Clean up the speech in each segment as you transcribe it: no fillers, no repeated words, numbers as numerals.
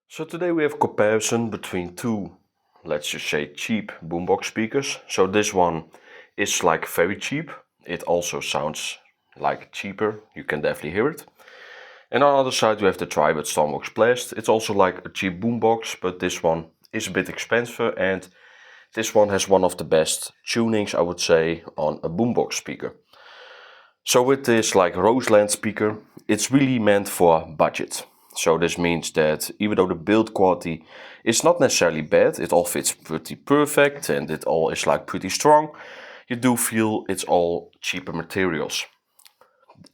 So today we have comparison between two, let's just say, cheap boombox speakers. So this one is like very cheap. It also sounds like cheaper. You can definitely hear it. And on the other side we have the Tribit Stormbox Blast. It's also like a cheap boombox, but this one is a bit expensive, and this one has one of the best tunings, I would say, on a boombox speaker. So with this like Roseland speaker, it's really meant for budget. So this means that even though the build quality is not necessarily bad, it all fits pretty perfect and it all is like pretty strong, you do feel it's all cheaper materials.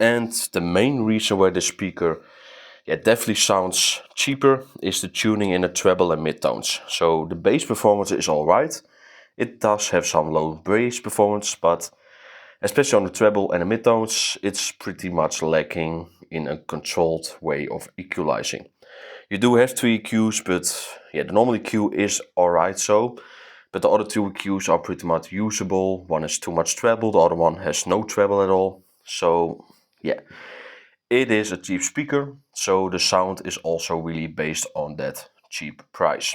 And the main reason why the speaker definitely sounds cheaper is the tuning in the treble and midtones. So the bass performance is alright. It does have some low bass performance, but especially on the treble and the midtones, it's pretty much lacking in a controlled way of equalizing. You do have two EQs, but the normal EQ is alright so, but the other two EQs are pretty much usable. One has too much treble, the other one has no treble at all. So yeah, it is a cheap speaker, so the sound is also really based on that cheap price.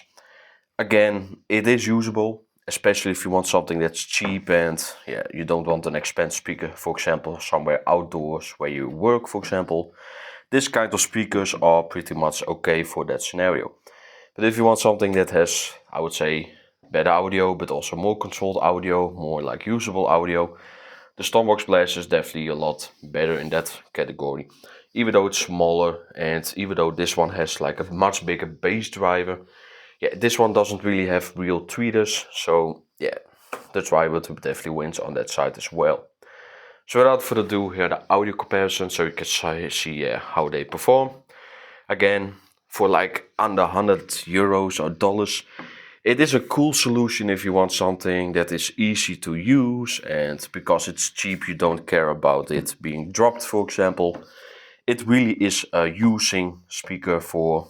Again, it is usable, especially if you want something that's cheap and you don't want an expensive speaker, for example, somewhere outdoors where you work, for example. This kind of speakers are pretty much okay for that scenario. But if you want something that has, I would say, better audio, but also more controlled audio, more like usable audio, the Stormbox Blast is definitely a lot better in that category. Even though it's smaller and even though this one has like a much bigger bass driver, this one doesn't really have real tweeters, so the Tribit definitely wins on that side as well. So without further ado, here are the audio comparison so you can see how they perform. Again, for like under 100 euros or dollars, it is a cool solution if you want something that is easy to use, and because it's cheap you don't care about it being dropped, for example. It really is a using speaker for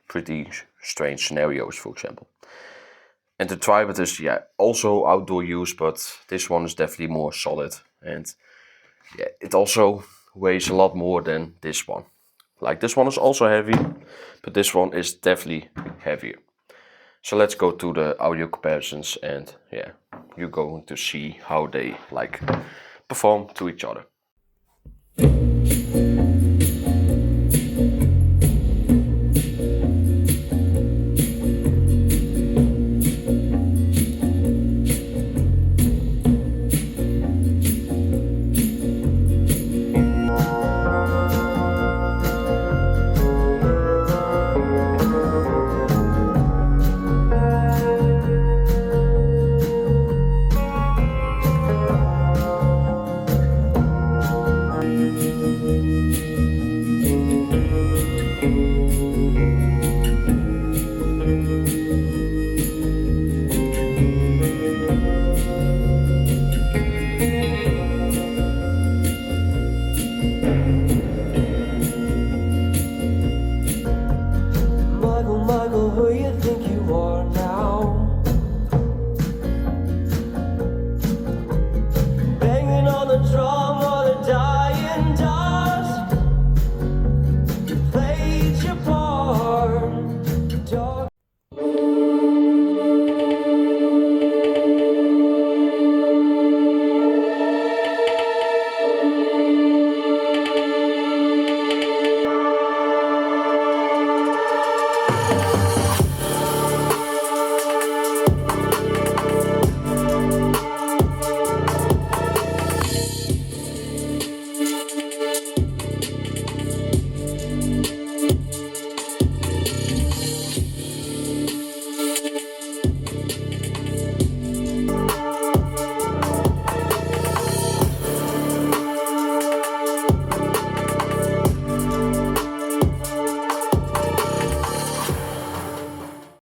pretty strange scenarios, for example. And the Tribit is also outdoor use, but this one is definitely more solid, and it also weighs a lot more than this one. Like this one is also heavy, but this one is definitely heavier. So let's go to the audio comparisons, and you're going to see how they like perform to each other.